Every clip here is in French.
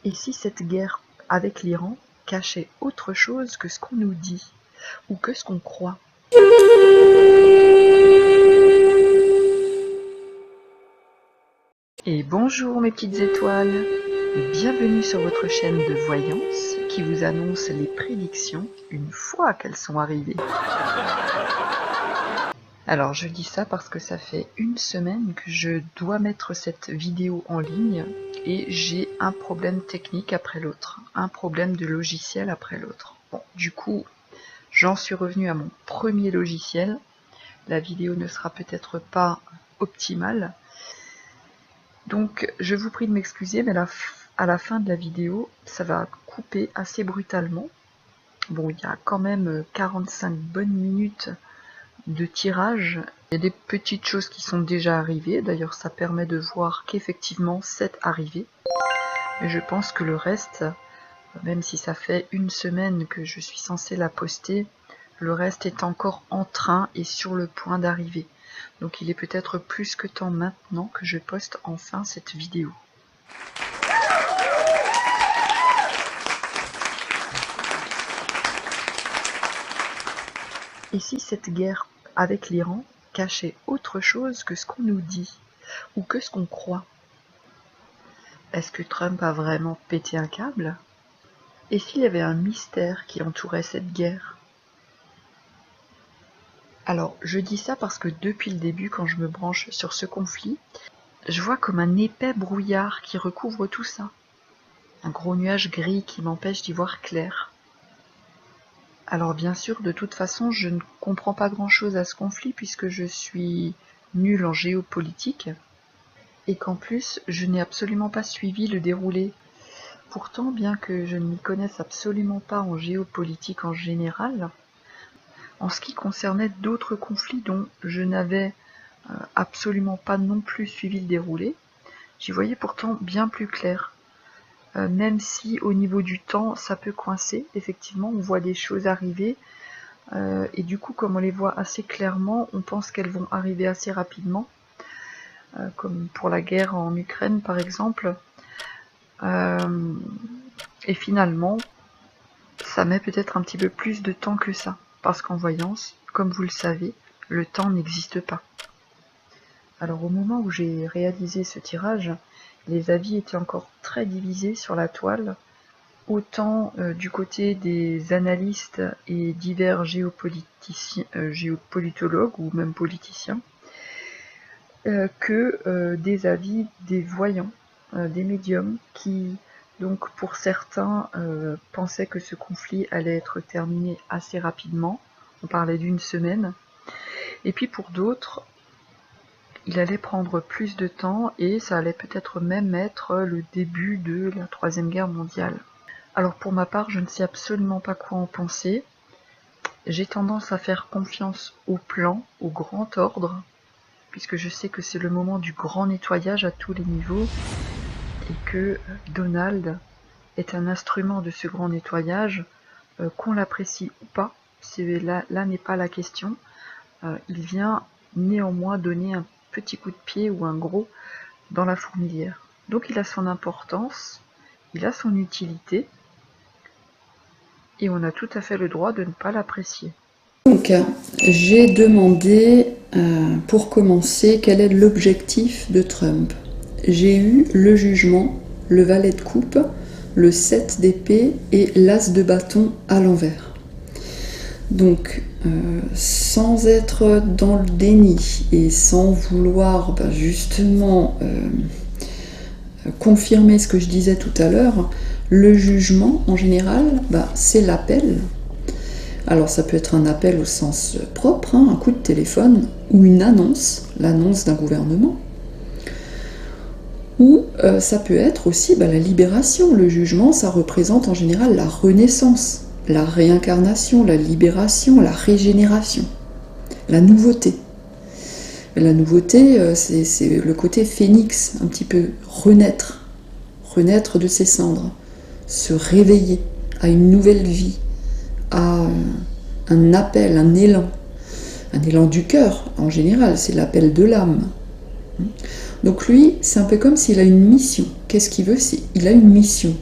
Et si cette guerre avec l'Iran cachait autre chose que ce qu'on nous dit, ou que ce qu'on croit? Et bonjour mes petites étoiles, bienvenue sur votre chaîne de voyance qui vous annonce les prédictions une fois qu'elles sont arrivées. Alors je dis ça parce que ça fait une semaine que je dois mettre cette vidéo en ligne et j'ai un problème technique après l'autre, un problème de logiciel après l'autre. Bon, du coup, j'en suis revenue à mon premier logiciel. La vidéo ne sera peut-être pas optimale. Donc je vous prie de m'excuser, mais à la fin de la vidéo, ça va couper assez brutalement. Bon, il y a quand même 45 bonnes minutes de tirage. Il y a des petites choses qui sont déjà arrivées, d'ailleurs ça permet de voir qu'effectivement c'est arrivé. Mais je pense que le reste, même si ça fait une semaine que je suis censée la poster, le reste est encore en train et sur le point d'arriver. Donc il est peut-être plus que temps maintenant que je poste enfin cette vidéo. Et si cette guerre avec l'Iran cachait autre chose que ce qu'on nous dit, ou que ce qu'on croit? Est-ce que Trump a vraiment pété un câble? Et s'il y avait un mystère qui entourait cette guerre? Alors, je dis ça parce que depuis le début, quand je me branche sur ce conflit, je vois comme un épais brouillard qui recouvre tout ça. Un gros nuage gris qui m'empêche d'y voir clair. Alors bien sûr, de toute façon, je ne comprends pas grand-chose à ce conflit puisque je suis nulle en géopolitique et qu'en plus, je n'ai absolument pas suivi le déroulé. Pourtant, bien que je ne m'y connaisse absolument pas en géopolitique en général, en ce qui concernait d'autres conflits dont je n'avais absolument pas non plus suivi le déroulé, j'y voyais pourtant bien plus clair. Même si au niveau du temps, ça peut coincer, effectivement, on voit des choses arriver, et du coup, comme on les voit assez clairement, on pense qu'elles vont arriver assez rapidement, comme pour la guerre en Ukraine par exemple, et finalement, ça met peut-être un petit peu plus de temps que ça, parce qu'en voyance, comme vous le savez, le temps n'existe pas. Alors au moment où j'ai réalisé ce tirage, les avis étaient encore très divisés sur la toile, autant du côté des analystes et divers géopolitologues ou même politiciens, que des avis des voyants, des médiums qui, donc pour certains, pensaient que ce conflit allait être terminé assez rapidement, on parlait d'une semaine, et puis pour d'autres, il allait prendre plus de temps et ça allait peut-être même être le début de la Troisième Guerre mondiale. Alors pour ma part, je ne sais absolument pas quoi en penser. J'ai tendance à faire confiance au plan, au grand ordre, puisque je sais que c'est le moment du grand nettoyage à tous les niveaux et que Donald est un instrument de ce grand nettoyage, qu'on l'apprécie ou pas, là n'est pas la question. Il vient néanmoins donner un petit coup de pied ou un gros dans la fourmilière. Donc il a son importance, il a son utilité, et on a tout à fait le droit de ne pas l'apprécier. Donc j'ai demandé pour commencer quel est l'objectif de Trump. J'ai eu le jugement, le valet de coupe, le 7 d'épée et l'as de bâton à l'envers. Donc sans être dans le déni et sans vouloir justement confirmer ce que je disais tout à l'heure, le jugement en général, c'est l'appel. Alors ça peut être un appel au sens propre, un coup de téléphone, ou une annonce, l'annonce d'un gouvernement. Ou ça peut être aussi la libération. Le jugement, ça représente en général la renaissance, la réincarnation, la libération, la régénération, la nouveauté. La nouveauté, c'est le côté phénix, un petit peu renaître de ses cendres, se réveiller à une nouvelle vie, à un appel, un élan du cœur en général, c'est l'appel de l'âme. Donc lui, c'est un peu comme s'il a une mission. Qu'est-ce qu'il veut? Il a une mission.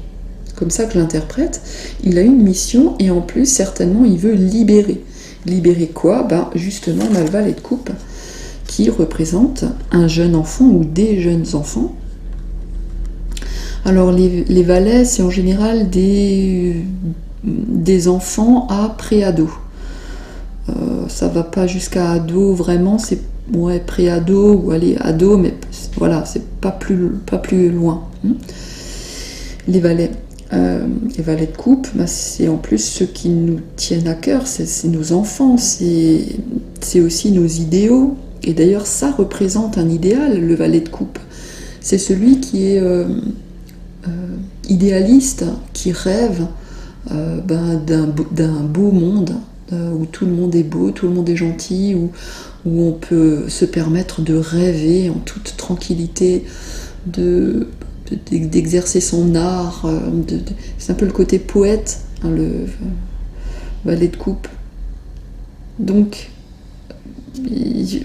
comme ça que je l'interprète. Il a une mission et en plus, certainement, il veut libérer. Libérer quoi? Justement, on a le valet de coupe qui représente un jeune enfant ou des jeunes enfants. Alors, les valets, c'est en général des enfants à pré-ado. Ça va pas jusqu'à ado, vraiment, c'est pré-ado ou allez, ado, mais voilà, c'est pas plus loin. Les valets de coupe, c'est en plus ceux qui nous tiennent à cœur, c'est nos enfants, c'est aussi nos idéaux. Et d'ailleurs, ça représente un idéal, le valet de coupe. C'est celui qui est idéaliste, qui rêve d'un beau monde, où tout le monde est beau, tout le monde est gentil, où on peut se permettre de rêver en toute tranquillité, d'exercer son art. C'est un peu le côté poète, le valet de coupe. Donc,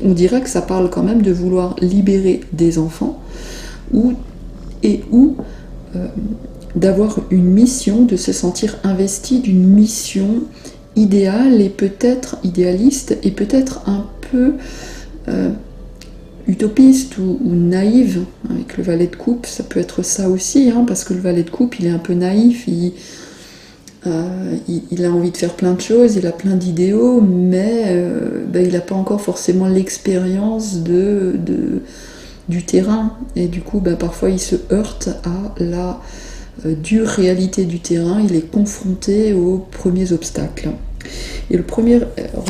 on dirait que ça parle quand même de vouloir libérer des enfants ou d'avoir une mission, de se sentir investi d'une mission idéale et peut-être idéaliste et peut-être un peu utopiste ou naïve. Avec le valet de coupe, ça peut être ça aussi, parce que le valet de coupe, il est un peu naïf, il a envie de faire plein de choses, il a plein d'idéaux, mais il n'a pas encore forcément l'expérience du terrain. Et du coup, parfois, il se heurte à la dure réalité du terrain, il est confronté aux premiers obstacles. Et le premier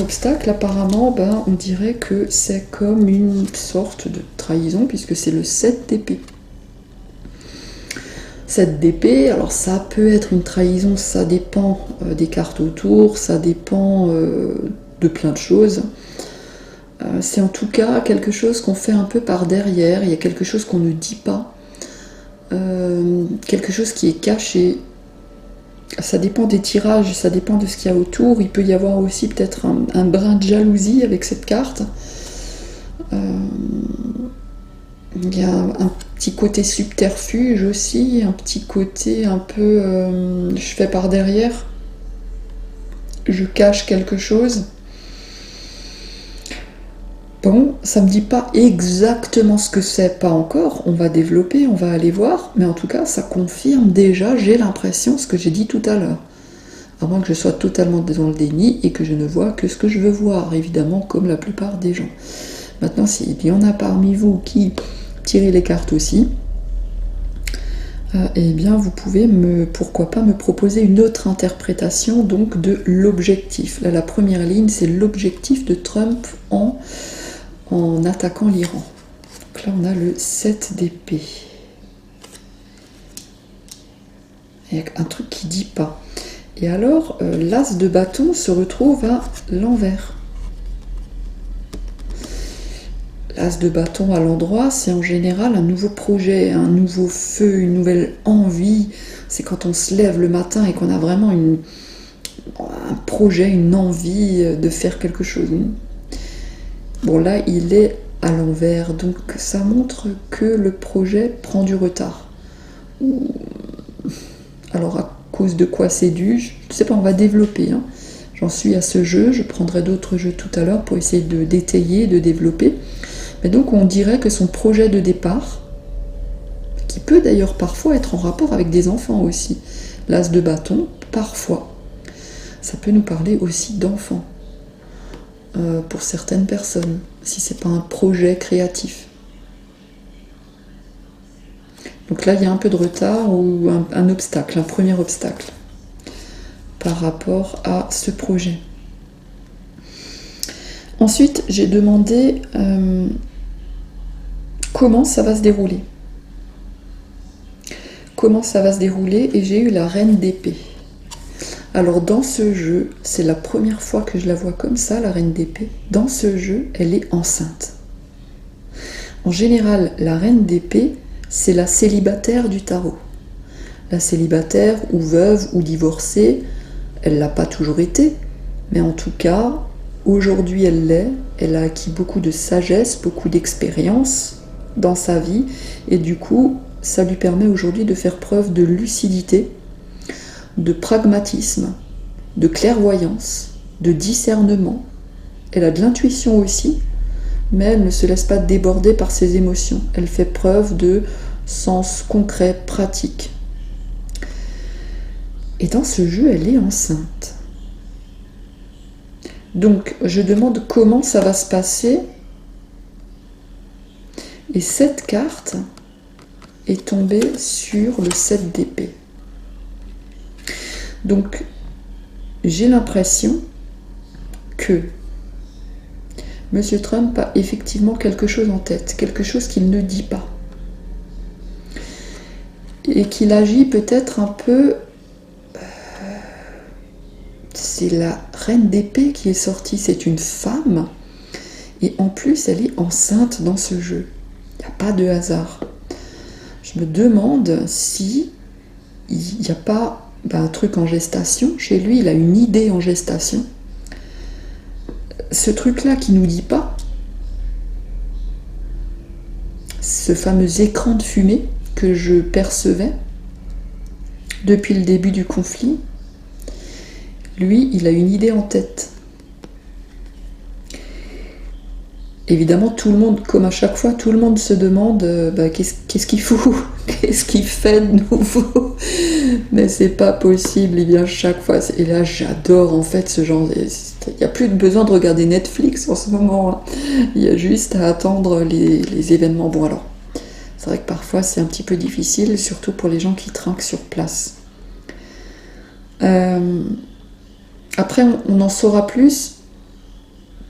obstacle, apparemment, on dirait que c'est comme une sorte de trahison, puisque c'est le 7 d'épée. 7 d'épée, alors ça peut être une trahison, ça dépend des cartes autour, ça dépend de plein de choses. C'est en tout cas quelque chose qu'on fait un peu par derrière, il y a quelque chose qu'on ne dit pas, quelque chose qui est caché. Ça dépend des tirages, ça dépend de ce qu'il y a autour. Il peut y avoir aussi peut-être un brin de jalousie avec cette carte. Il y a un petit côté subterfuge aussi, un petit côté un peu je fais par derrière, je cache quelque chose. Bon, ça me dit pas exactement ce que c'est, pas encore, on va développer, on va aller voir, mais en tout cas, ça confirme déjà, j'ai l'impression, ce que j'ai dit tout à l'heure. À moins que je sois totalement dans le déni et que je ne vois que ce que je veux voir, évidemment, comme la plupart des gens. Maintenant, s'il y en a parmi vous qui tirez les cartes aussi, eh bien, vous pouvez pourquoi pas me proposer une autre interprétation donc de l'objectif. Là, la première ligne, c'est l'objectif de Trump en attaquant l'Iran. Donc là, on a le 7 d'épée. Il y a un truc qui dit pas. Et alors, l'as de bâton se retrouve à l'envers. L'as de bâton à l'endroit, c'est en général un nouveau projet, un nouveau feu, une nouvelle envie. C'est quand on se lève le matin et qu'on a vraiment un projet, une envie de faire quelque chose. Bon, là, il est à l'envers, donc ça montre que le projet prend du retard. Alors, à cause de quoi c'est dû, je ne sais pas, on va développer. J'en suis à ce jeu, je prendrai d'autres jeux tout à l'heure pour essayer de d'étayer, de développer. Mais donc, on dirait que son projet de départ, qui peut d'ailleurs parfois être en rapport avec des enfants aussi, l'as de bâton, parfois, ça peut nous parler aussi d'enfants. Pour certaines personnes, si c'est pas un projet créatif. Donc là, il y a un peu de retard ou un obstacle, un premier obstacle par rapport à ce projet. Ensuite, j'ai demandé comment ça va se dérouler. Comment ça va se dérouler et j'ai eu la reine d'épée. Alors dans ce jeu, c'est la première fois que je la vois comme ça, la reine d'épée. Dans ce jeu, elle est enceinte. En général, la reine d'épée, c'est la célibataire du tarot. La célibataire ou veuve ou divorcée, elle l'a pas toujours été, mais en tout cas, aujourd'hui elle l'est. Elle a acquis beaucoup de sagesse, beaucoup d'expérience dans sa vie, et du coup, ça lui permet aujourd'hui de faire preuve de lucidité de pragmatisme, de clairvoyance, de discernement. Elle a de l'intuition aussi, mais elle ne se laisse pas déborder par ses émotions. Elle fait preuve de sens concret, pratique. Et dans ce jeu, elle est enceinte. Donc, je demande comment ça va se passer. Et cette carte est tombée sur le 7 d'épée. Donc, j'ai l'impression que Monsieur Trump a effectivement quelque chose en tête, quelque chose qu'il ne dit pas. Et qu'il agit peut-être un peu... C'est la reine d'épée qui est sortie, c'est une femme. Et en plus, elle est enceinte dans ce jeu. Il n'y a pas de hasard. Je me demande si il n'y a pas un truc en gestation. Chez lui, il a une idée en gestation. Ce truc-là qui ne nous dit pas, ce fameux écran de fumée que je percevais depuis le début du conflit, lui, il a une idée en tête. Évidemment, tout le monde, comme à chaque fois, tout le monde se demande qu'est-ce qu'il fout, qu'est-ce qu'il fait de nouveau. Mais c'est pas possible, il vient chaque fois. Et là, j'adore en fait ce genre. Il n'y a plus besoin de regarder Netflix en ce moment. Il y a juste à attendre les événements. Bon, alors, c'est vrai que parfois c'est un petit peu difficile, surtout pour les gens qui trinquent sur place. Après, on en saura plus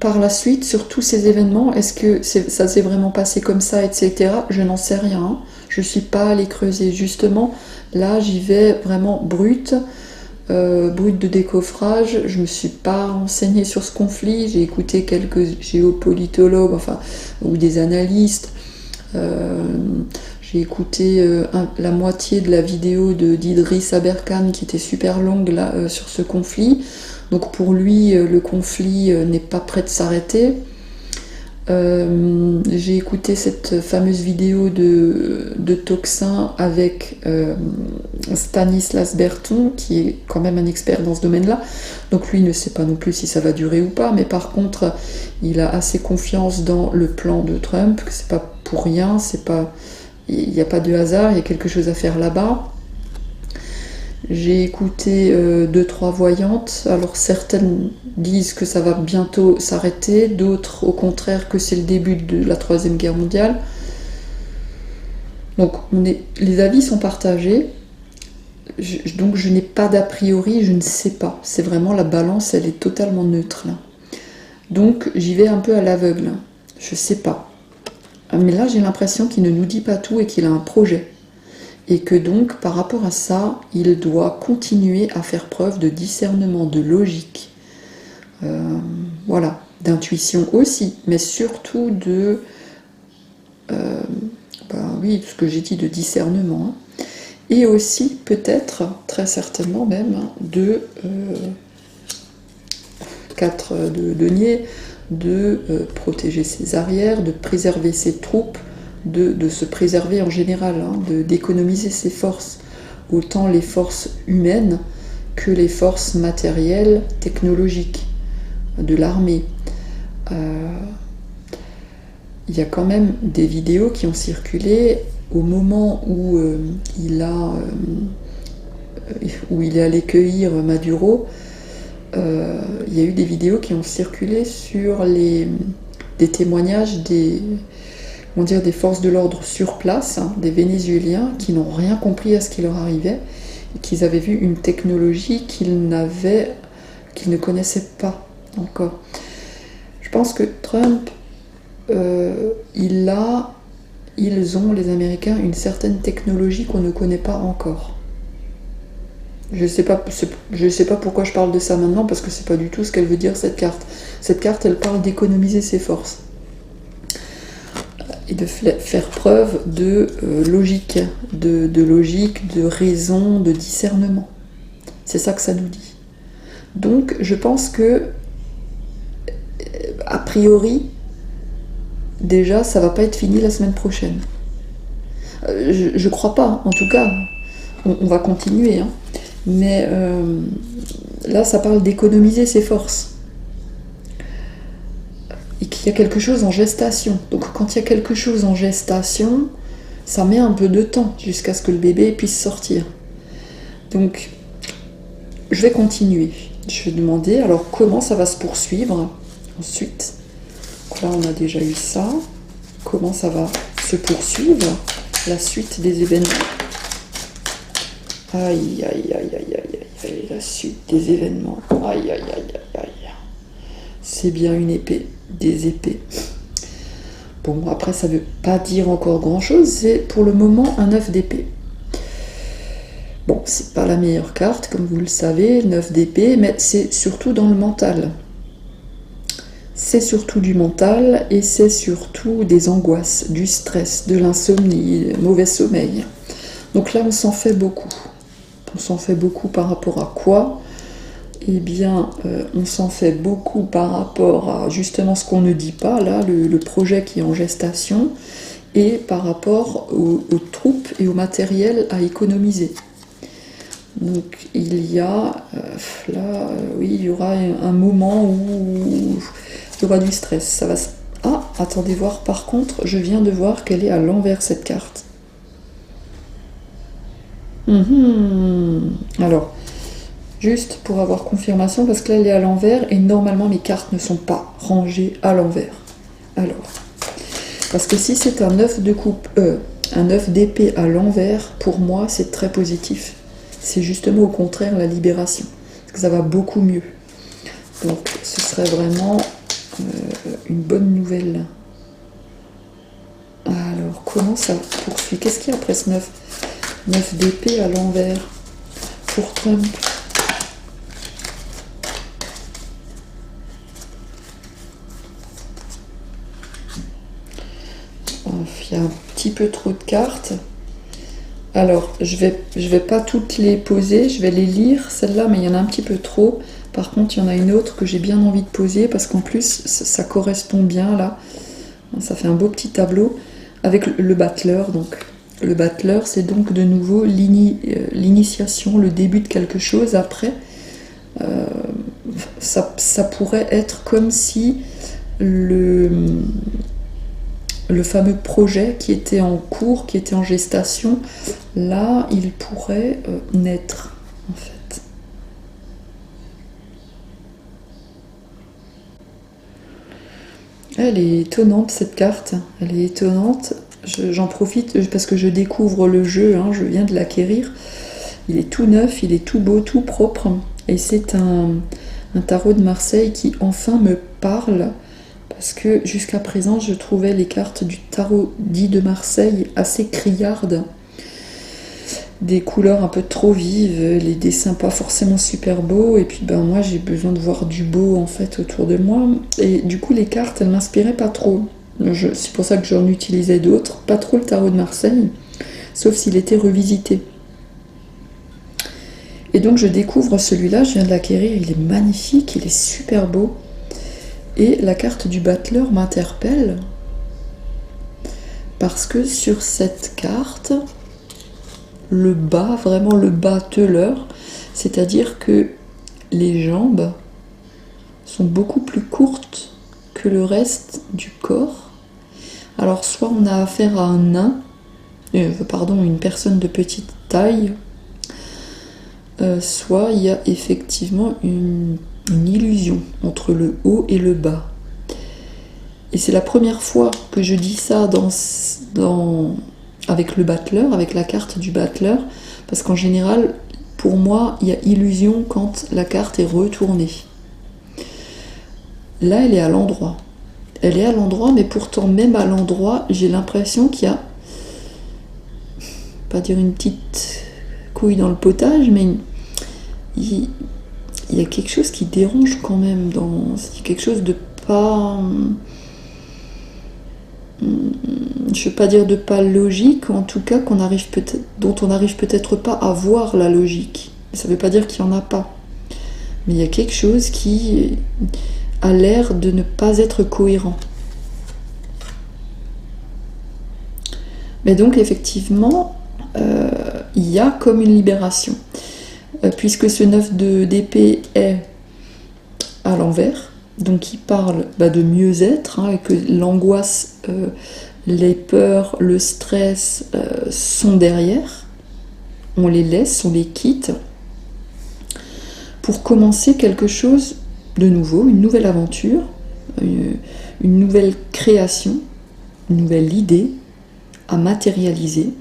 par la suite sur tous ces événements. Est-ce que ça s'est vraiment passé comme ça, etc. Je n'en sais rien. Je ne suis pas allée creuser. Justement, là, j'y vais vraiment brute de décoffrage. Je ne me suis pas renseignée sur ce conflit. J'ai écouté quelques géopolitologues, ou des analystes. J'ai écouté la moitié de la vidéo d'Idriss Aberkan qui était super longue là, sur ce conflit. Donc pour lui, le conflit n'est pas prêt de s'arrêter. J'ai écouté cette fameuse vidéo de Toxin avec Stanislas Berton, qui est quand même un expert dans ce domaine-là. Donc lui ne sait pas non plus si ça va durer ou pas, mais par contre, il a assez confiance dans le plan de Trump, que c'est pas pour rien, il n'y a pas de hasard, il y a quelque chose à faire là-bas. J'ai écouté 2-3 voyantes. Alors certaines disent que ça va bientôt s'arrêter, d'autres au contraire que c'est le début de la Troisième Guerre mondiale. Donc les avis sont partagés. Donc je n'ai pas d'a priori, je ne sais pas. C'est vraiment la balance, elle est totalement neutre là. Donc j'y vais un peu à l'aveugle. Je sais pas. Mais là j'ai l'impression qu'il ne nous dit pas tout et qu'il a un projet. Et que donc, par rapport à ça, il doit continuer à faire preuve de discernement, de logique, d'intuition aussi, mais surtout de, ce que j'ai dit, de discernement, et aussi peut-être, très certainement même, de 4 de denier, de protéger ses arrières, de préserver ses troupes, de se préserver en général, d'économiser ses forces, autant les forces humaines que les forces matérielles, technologiques, de l'armée. Il y a quand même des vidéos qui ont circulé au moment où il est allé cueillir Maduro. Il y a eu des vidéos qui ont circulé sur des témoignages des forces de l'ordre sur place, des Vénézuéliens qui n'ont rien compris à ce qui leur arrivait, et qu'ils avaient vu une technologie qu'ils ne connaissaient pas encore. Je pense que Trump, ils ont, les Américains, une certaine technologie qu'on ne connaît pas encore. Je sais pas pourquoi je parle de ça maintenant, parce que c'est pas du tout ce qu'elle veut dire, cette carte. Cette carte, elle parle d'économiser ses forces. Et de faire preuve de logique, de raison, de discernement. C'est ça que ça nous dit. Donc, je pense que, a priori, déjà, ça va pas être fini la semaine prochaine. Je crois pas, en tout cas. On va continuer. Mais là, ça parle d'économiser ses forces. Et qu'il y a quelque chose en gestation. Donc quand il y a quelque chose en gestation, ça met un peu de temps jusqu'à ce que le bébé puisse sortir. Donc, je vais continuer. Je vais demander alors comment ça va se poursuivre ensuite. Donc là, on a déjà eu ça. Comment ça va se poursuivre, la suite des événements. Aïe, aïe, aïe, aïe, aïe, aïe, la suite des événements. Aïe, aïe, aïe, aïe, aïe. C'est bien une épée, des épées. Bon, après, ça veut pas dire encore grand-chose. C'est pour le moment un 9 d'épée. Bon, c'est pas la meilleure carte, comme vous le savez, 9 d'épée, mais c'est surtout dans le mental. C'est surtout du mental et c'est surtout des angoisses, du stress, de l'insomnie, mauvais sommeil. Donc là, on s'en fait beaucoup. On s'en fait beaucoup par rapport à quoi ? Eh bien, on s'en fait beaucoup par rapport à justement ce qu'on ne dit pas, là, le projet qui est en gestation, et par rapport aux troupes et au matériel à économiser. Donc il y a, là, oui, il y aura un moment où il y aura du stress. Ça va. Ah, attendez voir, par contre, je viens de voir qu'elle est à l'envers, cette carte. Alors, juste pour avoir confirmation, parce que là, elle est à l'envers, et normalement, mes cartes ne sont pas rangées à l'envers. Alors, parce que si c'est un 9 de coupe, un 9 d'épée à l'envers, pour moi, c'est très positif. C'est justement au contraire la libération, parce que ça va beaucoup mieux. Donc ce serait vraiment une bonne nouvelle. Alors comment ça poursuit? Qu'est-ce qu'il y a après ce 9 d'épée à l'envers pour Trump? Il y a un petit peu trop de cartes. Alors, je vais pas toutes les poser, je vais les lire, celle-là, mais il y en a un petit peu trop. Par contre, il y en a une autre que j'ai bien envie de poser, parce qu'en plus, ça correspond bien, là. Ça fait un beau petit tableau, avec le battleur. Donc, le battleur, c'est donc de nouveau l'initiation, le début de quelque chose. Après, ça pourrait être comme si le fameux projet qui était en cours, qui était en gestation, là, il pourrait naître, en fait. Elle est étonnante, cette carte. Elle est étonnante. J'en profite parce que je découvre le jeu, hein, je viens de l'acquérir. Il est tout neuf, il est tout beau, tout propre. Et c'est un tarot de Marseille qui enfin me parle. Parce que jusqu'à présent, je trouvais les cartes du tarot dit de Marseille assez criardes. Des couleurs un peu trop vives, les dessins pas forcément super beaux. Et puis moi, j'ai besoin de voir du beau en fait autour de moi. Et du coup, les cartes, elles m'inspiraient pas trop. C'est pour ça que j'en utilisais d'autres. Pas trop le tarot de Marseille, sauf s'il était revisité. Et donc, je découvre celui-là, je viens de l'acquérir. Il est magnifique, il est super beau. Et la carte du battleur m'interpelle parce que sur cette carte, le bas, vraiment le battleur, c'est-à-dire que les jambes sont beaucoup plus courtes que le reste du corps. Alors soit on a affaire à un nain, une personne de petite taille, soit il y a effectivement une illusion entre le haut et le bas. Et c'est la première fois que je dis ça avec le battleur, avec la carte du battleur, parce qu'en général, pour moi, il y a illusion quand la carte est retournée. Là, elle est à l'endroit. Elle est à l'endroit, mais pourtant, même à l'endroit, j'ai l'impression qu'il y a, pas dire une petite couille dans le potage, mais il y a quelque chose qui dérange quand même, c'est quelque chose de pas, je ne veux pas dire de pas logique, en tout cas dont on n'arrive peut-être pas à voir la logique. Ça ne veut pas dire qu'il n'y en a pas, mais il y a quelque chose qui a l'air de ne pas être cohérent. Mais donc effectivement, il y a comme une libération. puisque ce 9 d'épée est à l'envers. Donc il parle de mieux-être, et que l'angoisse, les peurs, le stress sont derrière. On les laisse, on les quitte pour commencer quelque chose de nouveau, une nouvelle aventure, une nouvelle création, une nouvelle idée à matérialiser.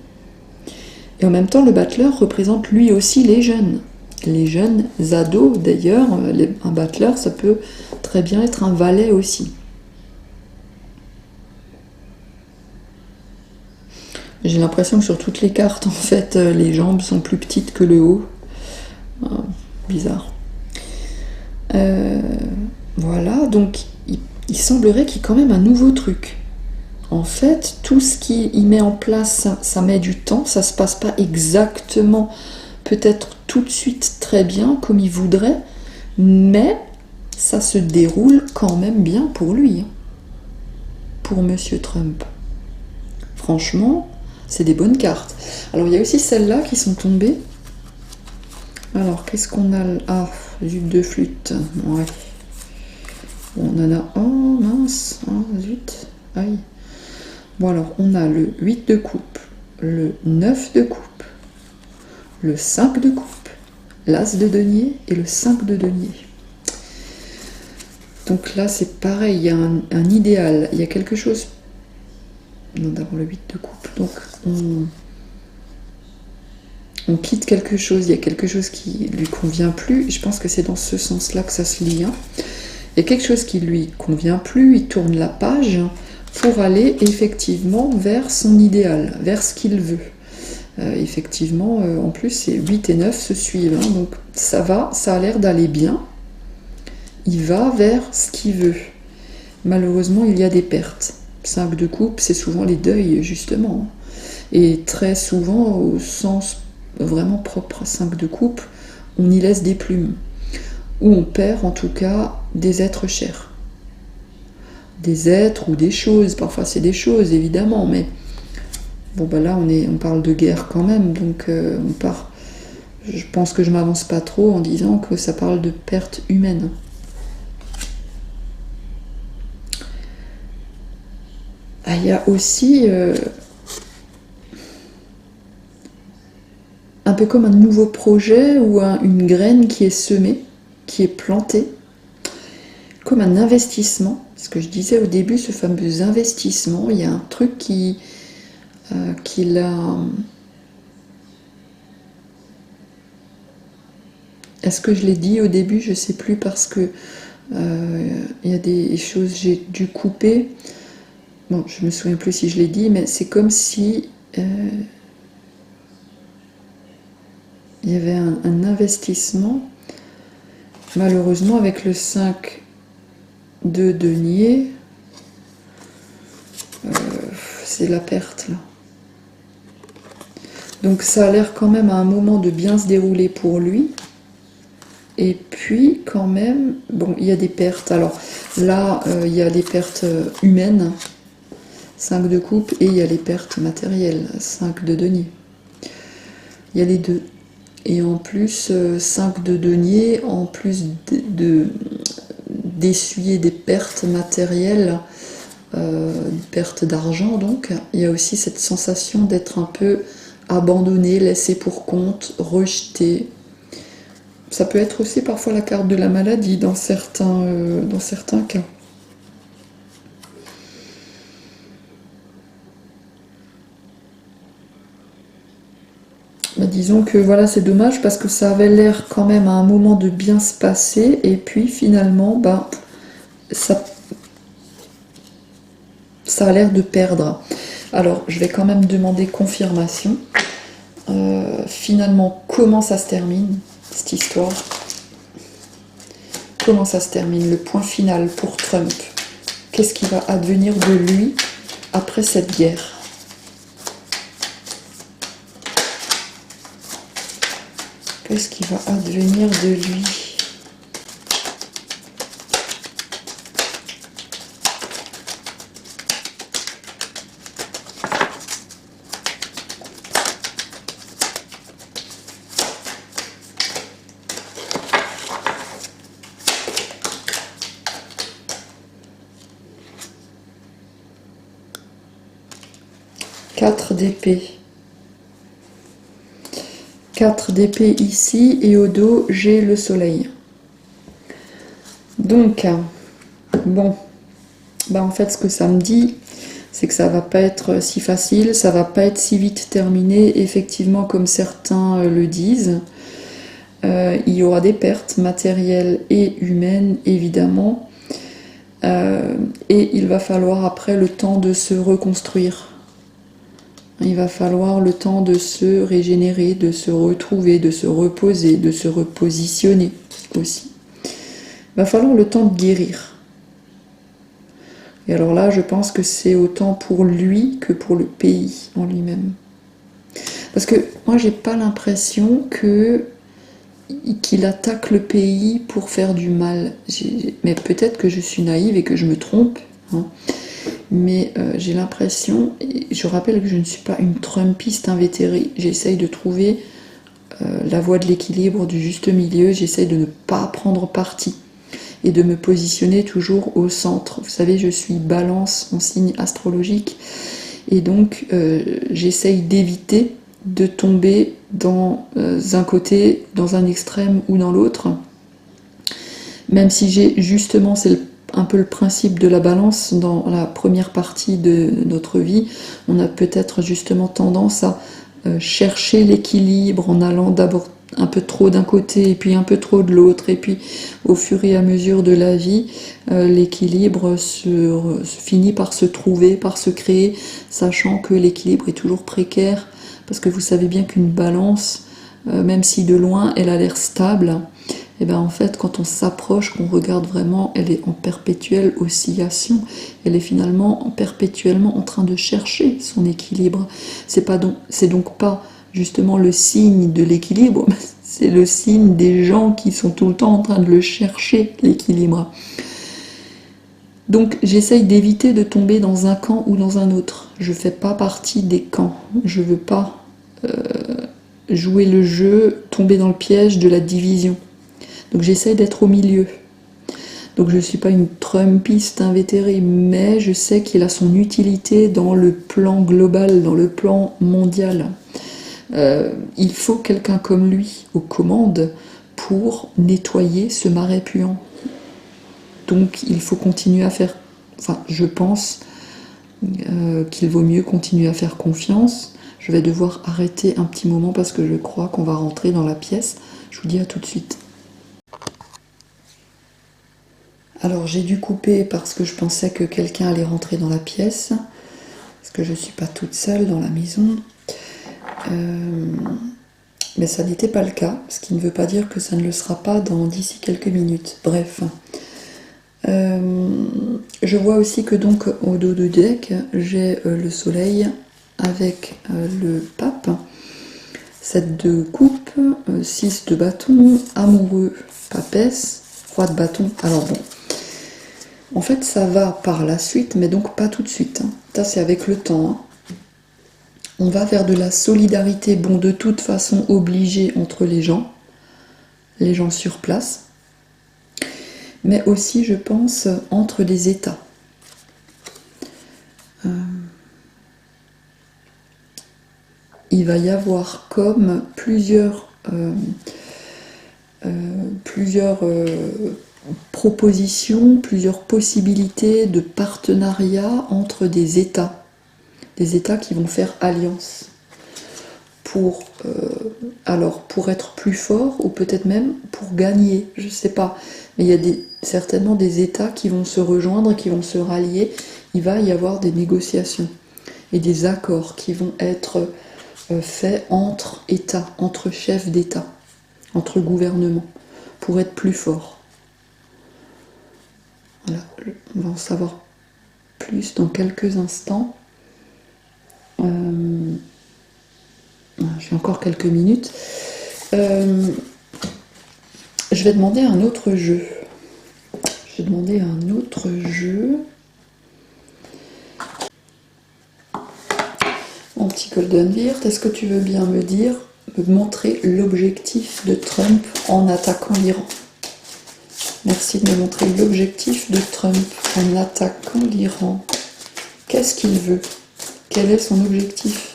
Et en même temps, le battleur représente lui aussi les jeunes ados. D'ailleurs, un battleur, ça peut très bien être un valet aussi. J'ai l'impression que sur toutes les cartes, en fait, les jambes sont plus petites que le haut. Bizarre. Voilà, donc il semblerait qu'il y ait quand même un nouveau truc. En fait, tout ce qu'il met en place, ça met du temps, ça se passe pas exactement, peut-être tout de suite très bien comme il voudrait, mais ça se déroule quand même bien pour lui, pour Monsieur Trump. Franchement, c'est des bonnes cartes. Alors, il y a aussi celles-là qui sont tombées. Alors, qu'est-ce qu'on a? Ah, zut de flûte. Ouais. On en a... Oh, mince. Oh, zut. Aïe. Bon, alors, on a le 8 de coupe, le 9 de coupe, le 5 de coupe, l'as de denier et le 5 de denier. Donc là, c'est pareil, il y a un idéal, il y a quelque chose... Non, d'abord le 8 de coupe. Donc, on quitte quelque chose, il y a quelque chose qui lui convient plus. Je pense que c'est dans ce sens-là que ça se lit. Il y a quelque chose qui lui convient plus, il tourne la page pour aller effectivement vers son idéal, vers ce qu'il veut. Effectivement, en plus, c'est 8 et 9 se suivent, donc ça va, ça a l'air d'aller bien. Il va vers ce qu'il veut. Malheureusement, il y a des pertes. 5 de coupe, c'est souvent les deuils, justement. Et très souvent, au sens vraiment propre, 5 de coupe, on y laisse des plumes. Ou on perd, en tout cas, des êtres chers. Des êtres ou des choses. Parfois, c'est des choses, évidemment, mais... Bon, là, on parle de guerre quand même, donc on part... Je pense que je m'avance pas trop en disant que ça parle de perte humaine. Ah, il y a aussi un peu comme un nouveau projet ou une graine qui est semée, qui est plantée, comme un investissement. Ce que je disais au début, ce fameux investissement, il y a un truc qui l'a... Est-ce que je l'ai dit au début? Je ne sais plus parce que il y a des choses que j'ai dû couper. Bon, je me souviens plus si je l'ai dit, mais c'est comme si il y avait un investissement. Malheureusement, avec le 5 de denier, c'est la perte là. Donc ça a l'air quand même à un moment de bien se dérouler pour lui. Et puis quand même, bon, il y a des pertes. Alors là, il y a des pertes humaines, 5 de coupe, et il y a les pertes matérielles, 5 de denier. Il y a les deux. Et en plus, 5 de denier, en plus d'essuyer des pertes matérielles, pertes d'argent donc, il y a aussi cette sensation d'être un peu abandonné, laissé pour compte, rejeté. Ça peut être aussi parfois la carte de la maladie dans certains cas. Disons que voilà, c'est dommage parce que ça avait l'air quand même à un moment de bien se passer et puis finalement, ça a l'air de perdre. Alors, je vais quand même demander confirmation. Finalement, comment ça se termine, cette histoire? Comment ça se termine, le point final pour Trump? Qu'est-ce qui va advenir de lui après cette guerre? Qu'est-ce qui va advenir de lui? 4 d'épée. 4 d'épée ici, et au dos, j'ai le soleil. Donc, bon, bah en fait, ce que ça me dit, c'est que ça va pas être si facile, ça va pas être si vite terminé, effectivement, comme certains le disent. Il y aura des pertes matérielles et humaines, évidemment. Et il va falloir après le temps de se reconstruire. Il va falloir le temps de se régénérer, de se retrouver, de se reposer, de se repositionner aussi. Il va falloir le temps de guérir. Et alors là, je pense que c'est autant pour lui que pour le pays en lui-même. Parce que moi, j'ai pas l'impression qu'il attaque le pays pour faire du mal. Mais peut-être que je suis naïve et que je me trompe. Hein. Mais j'ai l'impression, et je rappelle que je ne suis pas une Trumpiste invétérée. J'essaye de trouver la voie de l'équilibre, du juste milieu. J'essaye de ne pas prendre parti et de me positionner toujours au centre. Vous savez, je suis Balance en signe astrologique. Et donc, j'essaye d'éviter de tomber dans un côté, dans un extrême ou dans l'autre. Même si j'ai justement, c'est un peu le principe de la balance dans la première partie de notre vie, on a peut-être justement tendance à chercher l'équilibre en allant d'abord un peu trop d'un côté et puis un peu trop de l'autre, et puis au fur et à mesure de la vie, l'équilibre se finit par se trouver, par se créer, sachant que l'équilibre est toujours précaire, parce que vous savez bien qu'une balance, même si de loin elle a l'air stable, et bien en fait quand on s'approche, qu'on regarde vraiment, elle est en perpétuelle oscillation, elle est finalement perpétuellement en train de chercher son équilibre. C'est donc pas justement le signe de l'équilibre, c'est le signe des gens qui sont tout le temps en train de le chercher, l'équilibre. Donc j'essaye d'éviter de tomber dans un camp ou dans un autre. Je fais pas partie des camps. Je veux pas jouer le jeu, tomber dans le piège de la division. Donc j'essaye d'être au milieu. Donc je suis pas une Trumpiste invétérée, mais je sais qu'il a son utilité dans le plan global, dans le plan mondial. Il faut quelqu'un comme lui aux commandes pour nettoyer ce marais puant. Donc il faut continuer à faire, enfin je pense qu'il vaut mieux continuer à faire confiance. Je vais devoir arrêter un petit moment parce que je crois qu'on va rentrer dans la pièce. Je vous dis à tout de suite. Alors j'ai dû couper parce que je pensais que quelqu'un allait rentrer dans la pièce, parce que je ne suis pas toute seule dans la maison. Mais ça n'était pas le cas, ce qui ne veut pas dire que ça ne le sera pas d'ici quelques minutes. Bref. Je vois aussi que donc au dos du deck, j'ai le soleil avec le pape, 7 de coupe, 6 de bâton, amoureux, papesse, roi de bâton. Alors bon, en fait ça va par la suite, mais donc pas tout de suite. Hein. Ça c'est avec le temps. Hein. On va vers de la solidarité, bon de toute façon obligée entre les gens sur place, mais aussi je pense entre les États. Il va y avoir comme plusieurs propositions, plusieurs possibilités de partenariat entre des États qui vont faire alliance pour être plus forts ou peut-être même pour gagner, je sais pas. Mais il y a certainement des États qui vont se rejoindre, qui vont se rallier. Il va y avoir des négociations et des accords qui vont être faits entre États, entre chefs d'État, entre gouvernements, pour être plus forts. Voilà, on va en savoir plus dans quelques instants. J'ai encore quelques minutes. Je vais demander un autre jeu. Mon petit Golden Virt, est-ce que tu veux bien me montrer l'objectif de Trump en attaquant l'Iran? Merci de me montrer l'objectif de Trump en attaquant l'Iran. Qu'est-ce qu'il veut? Quel est son objectif?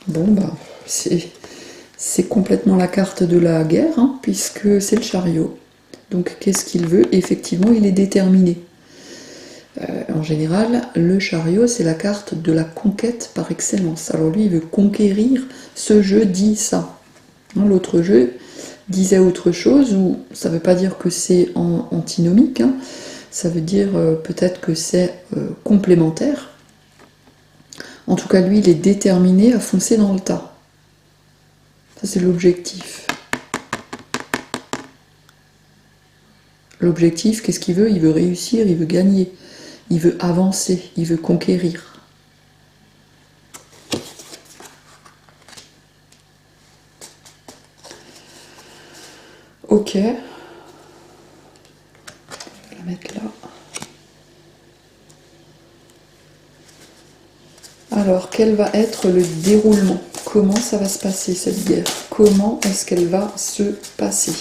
Bon, bah, c'est complètement la carte de la guerre, hein, puisque c'est le chariot. Donc, qu'est-ce qu'il veut? Effectivement, il est déterminé. En général, le chariot, c'est la carte de la conquête par excellence. Alors lui, il veut conquérir. Ce jeu dit ça. Hein, l'autre jeu disait autre chose, ou ça ne veut pas dire que c'est antinomique, hein, ça veut dire peut-être que c'est complémentaire. En tout cas, lui, il est déterminé à foncer dans le tas. Ça, c'est l'objectif. L'objectif, qu'est-ce qu'il veut? Il veut réussir, il veut gagner, il veut avancer, il veut conquérir. Ok. Je vais la mettre là. Alors, quel va être le déroulement? Comment ça va se passer, cette guerre? Comment est-ce qu'elle va se passer?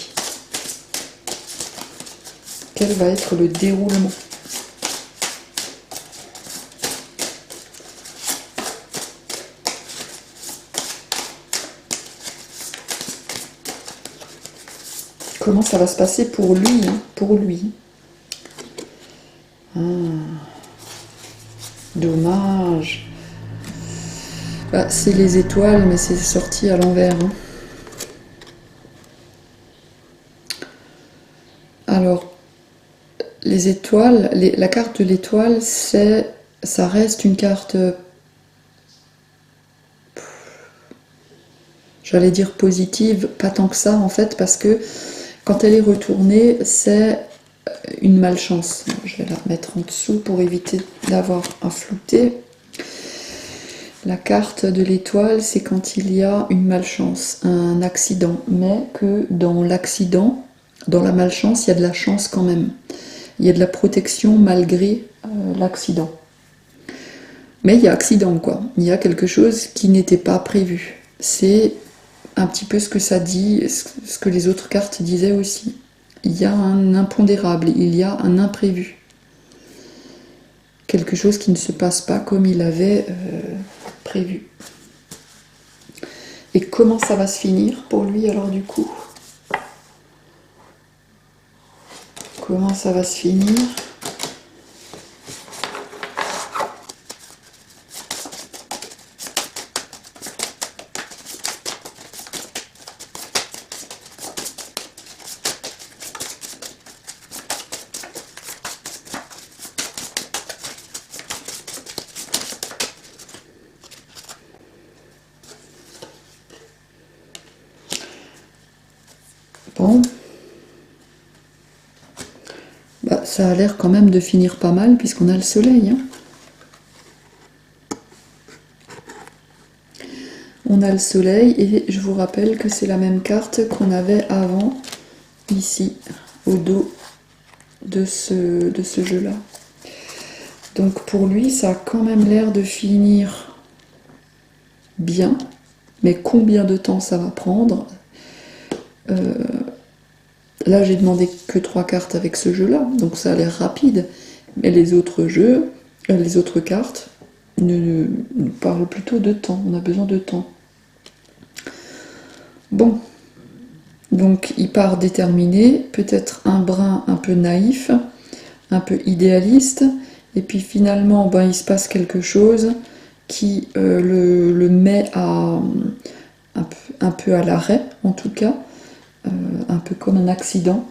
Quel va être le déroulement? Comment ça va se passer pour lui, hein, pour lui. Ah. Dommage. Bah, c'est les étoiles, mais c'est sorti à l'envers. Hein. Alors, les étoiles, la carte de l'étoile, ça reste une carte, j'allais dire positive, pas tant que ça en fait, parce que quand elle est retournée, c'est une malchance. Je vais la remettre en dessous pour éviter d'avoir à flouter. La carte de l'étoile, c'est quand il y a une malchance, un accident, mais que dans l'accident, dans la malchance, il y a de la chance quand même. Il y a de la protection malgré l'accident. Mais il y a accident, quoi. Il y a quelque chose qui n'était pas prévu. C'est un petit peu ce que ça dit, ce que les autres cartes disaient aussi. Il y a un impondérable, il y a un imprévu. Quelque chose qui ne se passe pas comme il avait prévu. Et comment ça va se finir pour lui alors du coup? Comment ça va se finir? Bon. Bah, ça a l'air quand même de finir pas mal puisqu'on a le soleil. Hein. On a le soleil et je vous rappelle que c'est la même carte qu'on avait avant, ici, au dos de ce jeu-là. Donc pour lui, ça a quand même l'air de finir bien, mais combien de temps ça va prendre? Là, j'ai demandé que 3 cartes avec ce jeu-là, donc ça a l'air rapide. Mais les autres jeux, les autres cartes, nous parlent plutôt de temps. On a besoin de temps. Bon. Donc, il part déterminé, peut-être un brin un peu naïf, un peu idéaliste. Et puis finalement, ben, il se passe quelque chose qui le met un peu à l'arrêt, en tout cas. Un peu comme un accident.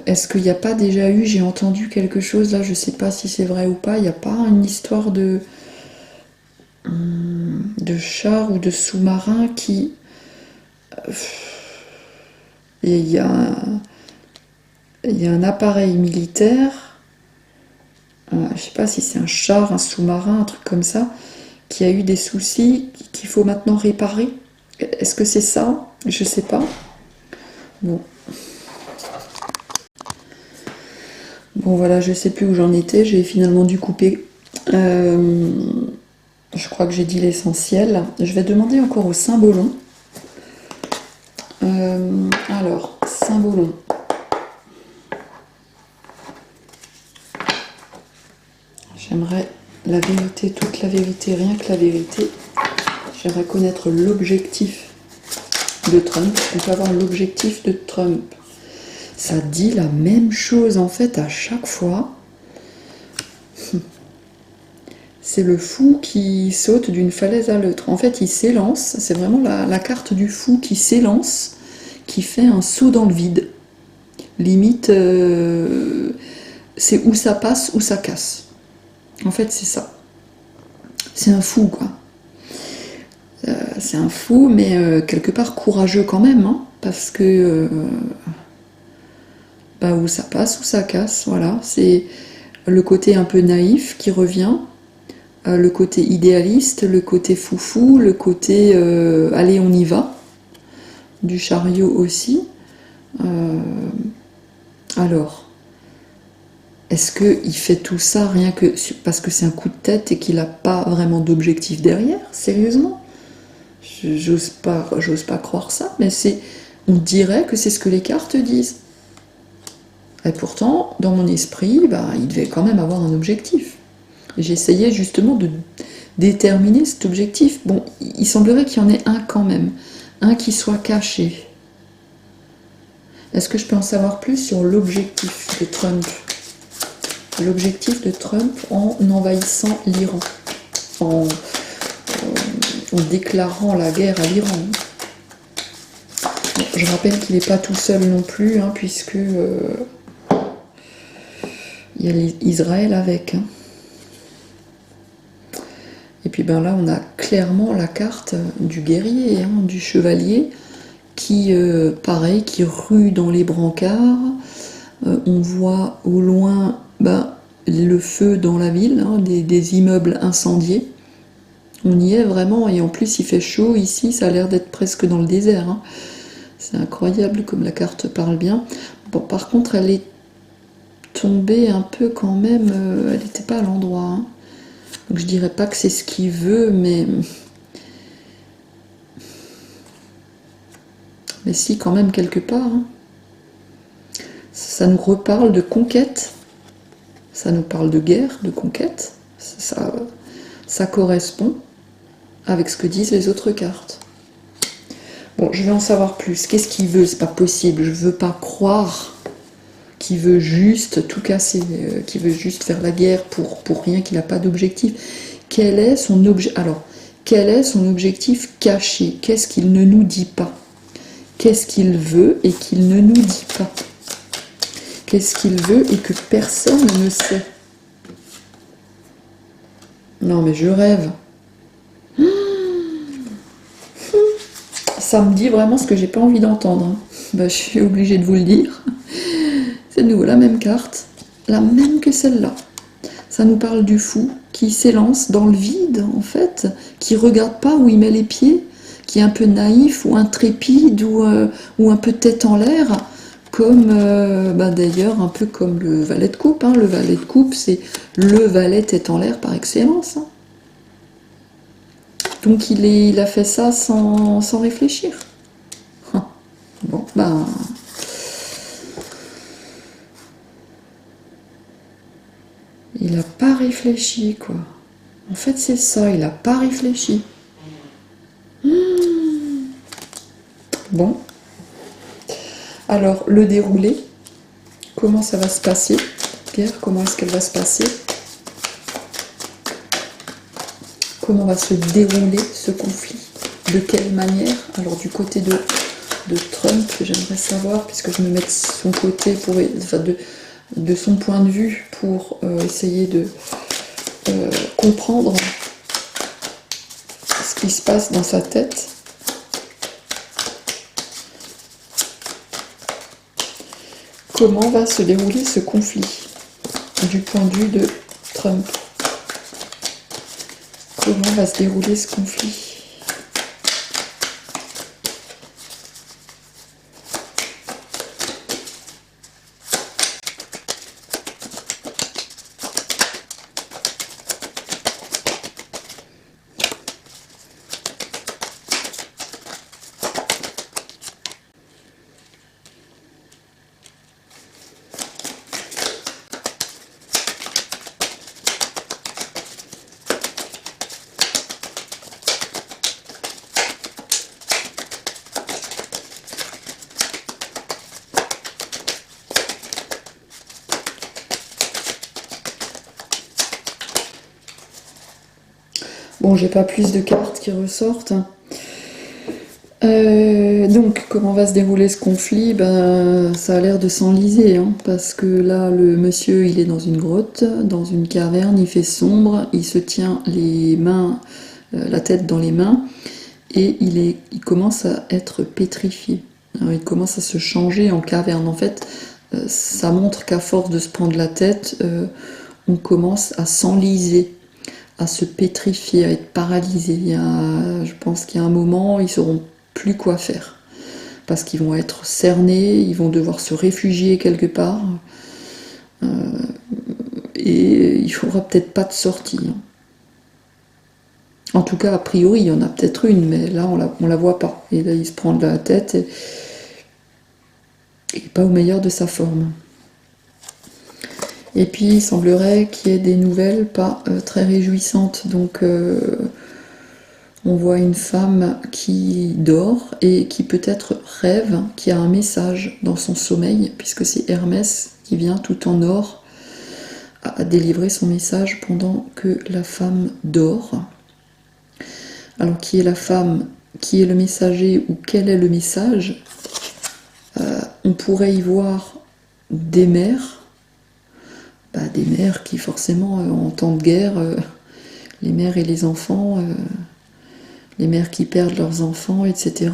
Est-ce qu'il n'y a pas déjà eu, j'ai entendu quelque chose, là je ne sais pas si c'est vrai ou pas, il n'y a pas une histoire de char ou de sous-marin qui... Il y a un appareil militaire, je ne sais pas si c'est un char, un sous-marin, un truc comme ça, qui a eu des soucis qu'il faut maintenant réparer. Est-ce que c'est ça? Je ne sais pas. Bon. Bon voilà, je sais plus où j'en étais, j'ai finalement dû couper. Je crois que j'ai dit l'essentiel. Je vais demander encore au Symbolon. Alors, Symbolon. J'aimerais la vérité, toute la vérité, rien que la vérité. J'aimerais connaître l'objectif de Trump. On peut avoir l'objectif de Trump. Ça dit la même chose en fait à chaque fois. C'est le fou qui saute d'une falaise à l'autre. En fait, il s'élance. C'est vraiment la carte du fou qui s'élance, qui fait un saut dans le vide. Limite, c'est où ça passe, où ça casse. En fait, c'est ça. C'est un fou, quoi. C'est un fou, mais quelque part courageux quand même, hein, parce que où ça passe, où ça casse, voilà. C'est le côté un peu naïf qui revient, le côté idéaliste, le côté foufou, le côté allez, on y va, du chariot aussi. Alors, est-ce qu'il fait tout ça rien que parce que c'est un coup de tête et qu'il n'a pas vraiment d'objectif derrière? Sérieusement? J'ose pas croire ça, mais on dirait que c'est ce que les cartes disent. Et pourtant, dans mon esprit, il devait quand même avoir un objectif. J'essayais justement de déterminer cet objectif. Bon, il semblerait qu'il y en ait un quand même, un qui soit caché. Est-ce que je peux en savoir plus sur l'objectif de Trump? L'objectif de Trump en envahissant l'Iran, en déclarant la guerre à l'Iran. Bon, je rappelle qu'il n'est pas tout seul non plus, hein, puisque il y a Israël avec. Hein. Et puis là, on a clairement la carte du guerrier, hein, du chevalier, qui, pareil, qui rue dans les brancards. On voit au loin le feu dans la ville, hein, des immeubles incendiés. On y est vraiment, et en plus il fait chaud ici, ça a l'air d'être presque dans le désert. Hein. C'est incroyable comme la carte parle bien. Bon, par contre, elle est tombée un peu quand même, elle n'était pas à l'endroit. Hein. Donc je dirais pas que c'est ce qu'il veut, mais si, quand même, quelque part. Hein. Ça nous reparle de conquête, ça nous parle de guerre, de conquête. Ça correspond avec ce que disent les autres cartes. Bon, je vais en savoir plus. Qu'est-ce qu'il veut? C'est pas possible. Je veux pas croire qu'il veut juste tout casser, qu'il veut juste faire la guerre pour rien, qu'il n'a pas d'objectif. Quel est son objectif caché? Qu'est-ce qu'il ne nous dit pas? Qu'est-ce qu'il veut et qu'il ne nous dit pas? Qu'est-ce qu'il veut et que personne ne sait? Non, mais je rêve. Ça me dit vraiment ce que j'ai pas envie d'entendre. Je suis obligée de vous le dire. C'est de nouveau la même carte, la même que celle-là. Ça nous parle du fou qui s'élance dans le vide, en fait, qui regarde pas où il met les pieds, qui est un peu naïf ou intrépide ou un peu tête en l'air, comme d'ailleurs un peu comme le valet de coupe. Hein. Le valet de coupe, c'est le valet tête en l'air par excellence. Hein. Donc il a fait ça sans réfléchir. Bon, il n'a pas réfléchi, quoi. En fait, c'est ça, il n'a pas réfléchi. Bon. Alors, le déroulé, comment ça va se passer? Pierre, comment est-ce qu'elle va se passer? Comment va se dérouler ce conflit? De quelle manière? Alors, du côté de Trump, j'aimerais savoir, puisque je me mets de son côté, de son point de vue, pour essayer de comprendre ce qui se passe dans sa tête. Comment va se dérouler ce conflit du point de vue de Trump? Comment va se dérouler ce conflit? Bon, j'ai pas plus de cartes qui ressortent. Donc, comment va se dérouler ce conflit? Ben, ça a l'air de s'enliser, hein, parce que là, le monsieur, il est dans une grotte, dans une caverne, il fait sombre, il se tient les mains, la tête dans les mains, et il commence à être pétrifié. Alors, il commence à se changer en caverne. En fait, ça montre qu'à force de se prendre la tête, on commence à s'enliser, à se pétrifier, à être paralysé. Je pense qu'il y a un moment, ils sauront plus quoi faire. Parce qu'ils vont être cernés, ils vont devoir se réfugier quelque part. Et il n'y aura peut-être pas de sortie. En tout cas, a priori, il y en a peut-être une, mais là, on la voit pas. Et là, il se prend de la tête et pas au meilleur de sa forme. Et puis, il semblerait qu'il y ait des nouvelles pas très réjouissantes. Donc, on voit une femme qui dort et qui peut-être rêve, qui a un message dans son sommeil, puisque c'est Hermès qui vient tout en or à délivrer son message pendant que la femme dort. Alors, qui est la femme, qui est le messager ou quel est le message? On pourrait y voir des mères, des mères qui forcément, en temps de guerre, les mères et les enfants, les mères qui perdent leurs enfants, etc.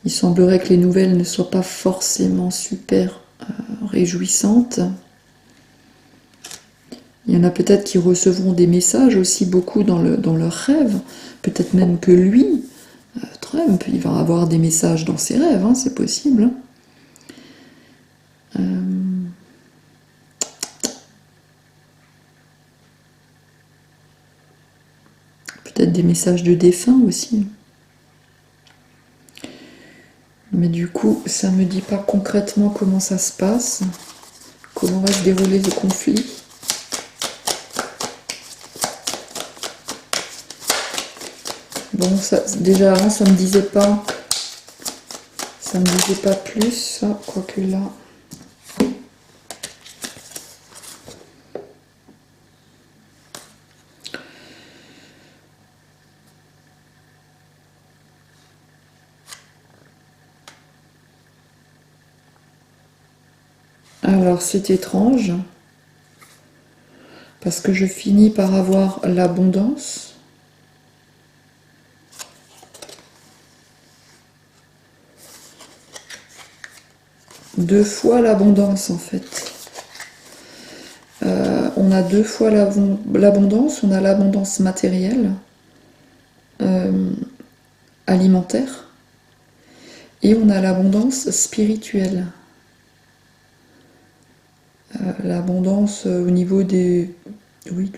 Il semblerait que les nouvelles ne soient pas forcément super réjouissantes. Il y en a peut-être qui recevront des messages aussi beaucoup dans leurs rêves. Peut-être même que lui, Trump, il va avoir des messages dans ses rêves, hein, c'est possible. Peut-être des messages de défunts aussi. Mais du coup, ça ne me dit pas concrètement comment ça se passe, comment va se dérouler le conflit. Bon, ça, déjà avant, ça me disait pas plus, ça, quoique là. Alors, c'est étrange, parce que je finis par avoir l'abondance. Deux fois l'abondance, en fait. On a deux fois l'abondance, on a l'abondance matérielle, alimentaire, et on a l'abondance spirituelle. L'abondance au niveau du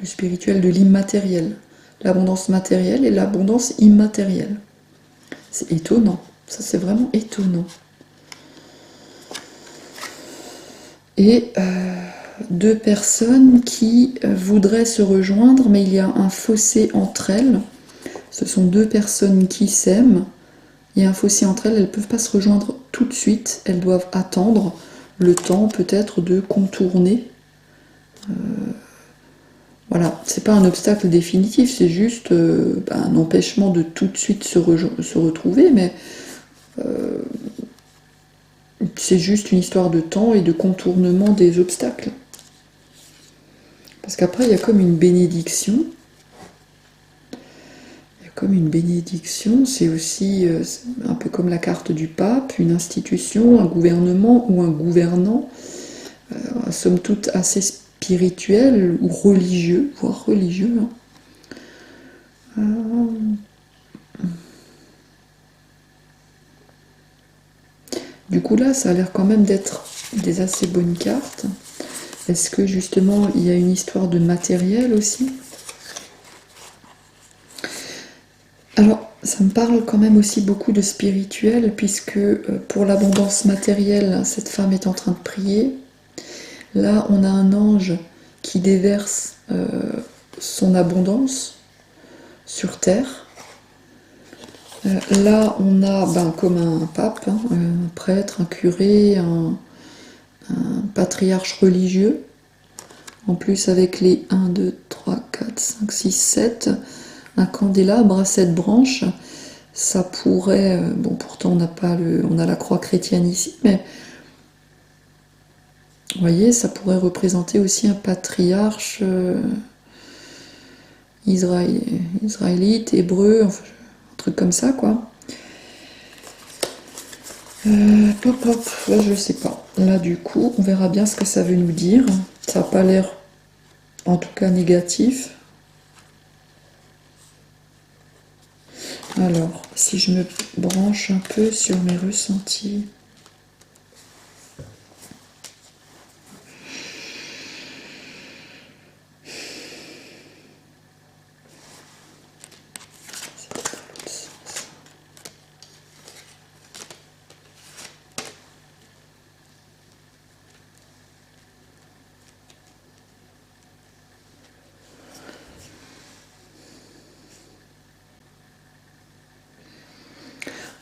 spirituel, de l'immatériel. L'abondance matérielle et l'abondance immatérielle. C'est étonnant. Ça, c'est vraiment étonnant. Et deux personnes qui voudraient se rejoindre, mais il y a un fossé entre elles. Ce sont deux personnes qui s'aiment. Il y a un fossé entre elles, elles ne peuvent pas se rejoindre tout de suite. Elles doivent attendre le temps peut-être de contourner. Voilà, c'est pas un obstacle définitif, c'est juste un empêchement de tout de suite se retrouver, mais c'est juste une histoire de temps et de contournement des obstacles. Parce qu'après, il y a comme une bénédiction. C'est aussi un peu comme la carte du pape, une institution, un gouvernement ou un gouvernant, somme toute assez spirituel ou religieux, voire religieux. Du coup là, ça a l'air quand même d'être des assez bonnes cartes. Est-ce que justement, il y a une histoire de matériel aussi ? Alors, ça me parle quand même aussi beaucoup de spirituel, puisque pour l'abondance matérielle, cette femme est en train de prier. Là, on a un ange qui déverse son abondance sur terre. Là, on a comme un pape, un prêtre, un curé, un patriarche religieux. En plus, avec les 1, 2, 3, 4, 5, 6, 7, un candélabre à 7 branches, ça pourrait... bon, pourtant, on a la croix chrétienne ici, mais... Vous voyez, ça pourrait représenter aussi un patriarche israélite, hébreu, enfin, un truc comme ça, quoi. Pop, pop, là, je sais pas. Là, du coup, on verra bien ce que ça veut nous dire. Ça n'a pas l'air, en tout cas, négatif. Alors, si je me branche un peu sur mes ressentis...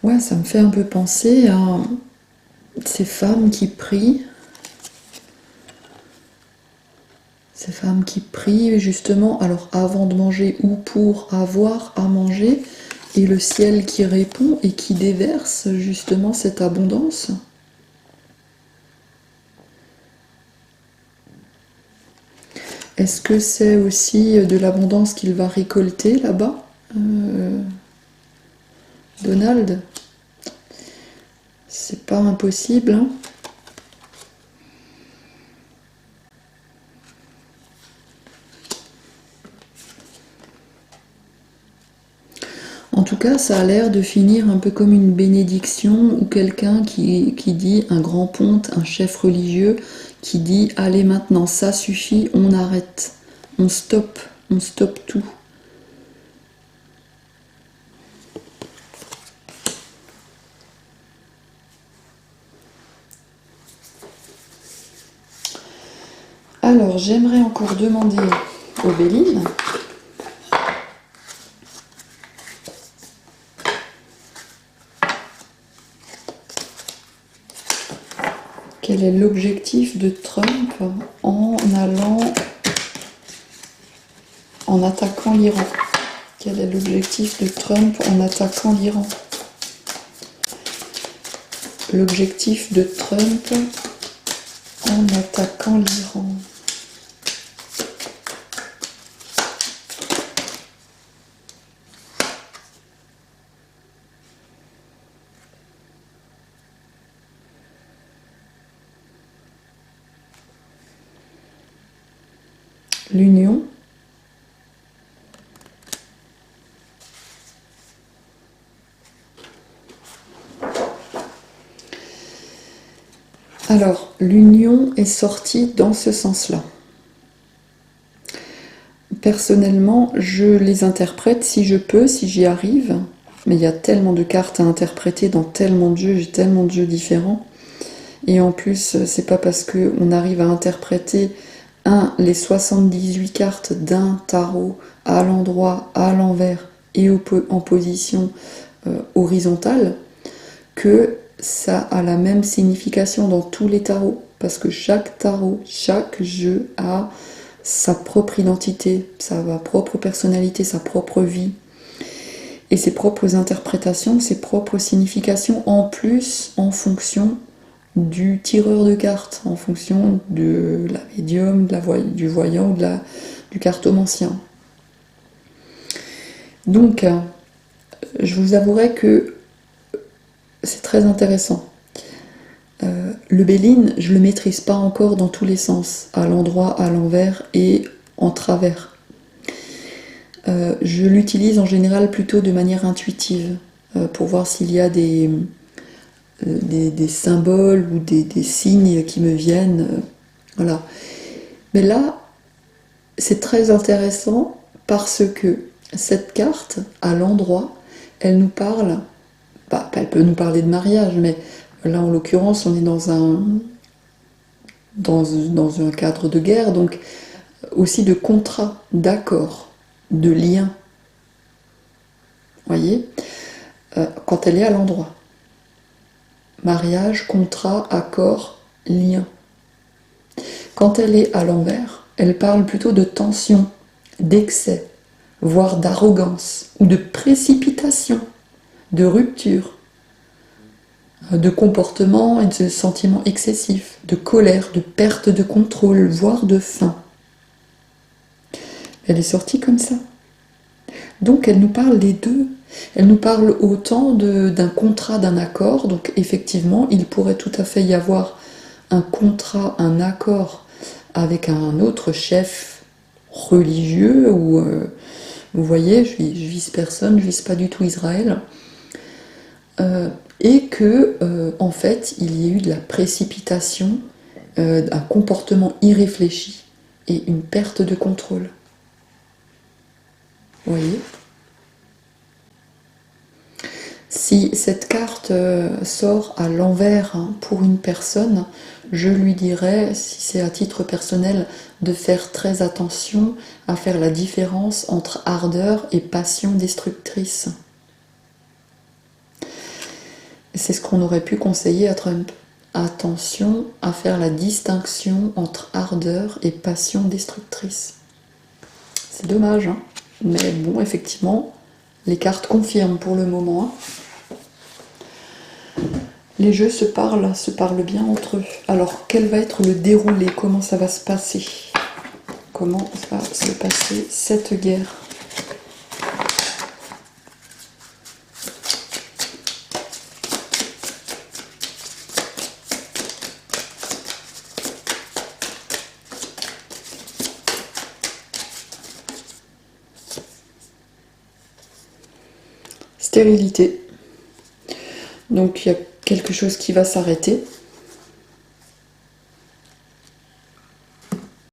Ouais, ça me fait un peu penser à ces femmes qui prient. Ces femmes qui prient justement, alors avant de manger ou pour avoir à manger, et le ciel qui répond et qui déverse justement cette abondance. Est-ce que c'est aussi de l'abondance qu'il va récolter là-bas, Donald? C'est pas impossible, hein. En tout cas, ça a l'air de finir un peu comme une bénédiction ou quelqu'un qui dit, un grand ponte, un chef religieux, qui dit « Allez maintenant, ça suffit, on arrête, on stoppe tout ». Alors, j'aimerais encore demander aux Béline quel est l'objectif de Trump en attaquant l'Iran. Quel est l'objectif de Trump en attaquant l'Iran? L'objectif de Trump en attaquant l'Iran. L'union. Alors, l'union est sortie dans ce sens-là. Personnellement, je les interprète si je peux, si j'y arrive, mais il y a tellement de cartes à interpréter dans tellement de jeux, j'ai tellement de jeux différents. Et en plus, c'est pas parce qu'on arrive à interpréter les 78 cartes d'un tarot à l'endroit, à l'envers et en position horizontale que ça a la même signification dans tous les tarots. Parce que chaque tarot, chaque jeu a sa propre identité, sa propre personnalité, sa propre vie. Et ses propres interprétations, ses propres significations, en plus en fonction du tireur de cartes, en fonction de la médium, du voyant ou du cartomancien. Donc, je vous avouerai que c'est très intéressant. Le Béline, je ne le maîtrise pas encore dans tous les sens, à l'endroit, à l'envers et en travers. Je l'utilise en général plutôt de manière intuitive, pour voir s'il y a des symboles ou des signes qui me viennent. Voilà. Mais là, c'est très intéressant parce que cette carte, à l'endroit, elle nous parle, elle peut nous parler de mariage, mais là, en l'occurrence, on est dans un cadre de guerre, donc aussi de contrat, d'accord, de lien. Vous voyez, quand elle est à l'endroit. Mariage, contrat, accord, lien. Quand elle est à l'envers, elle parle plutôt de tension, d'excès, voire d'arrogance ou de précipitation, de rupture, de comportement et de sentiments excessifs, de colère, de perte de contrôle, voire de faim. Elle est sortie comme ça. Donc elle nous parle des deux. Elle nous parle autant d'un contrat, d'un accord. Donc effectivement, il pourrait tout à fait y avoir un contrat, un accord avec un autre chef religieux ou vous voyez, je vise personne, je vise pas du tout Israël. Et que en fait, il y ait eu de la précipitation, un comportement irréfléchi et une perte de contrôle. Vous voyez ? Si cette carte sort à l'envers pour une personne, je lui dirais, si c'est à titre personnel, de faire très attention à faire la différence entre ardeur et passion destructrice. C'est ce qu'on aurait pu conseiller à Trump. Attention à faire la distinction entre ardeur et passion destructrice. C'est dommage, hein, mais bon, effectivement, les cartes confirment pour le moment. Les jeux se parlent bien entre eux. Alors, quel va être le déroulé? Comment ça va se passer? Comment va se passer cette guerre? Stérilité. Donc il y a quelque chose qui va s'arrêter.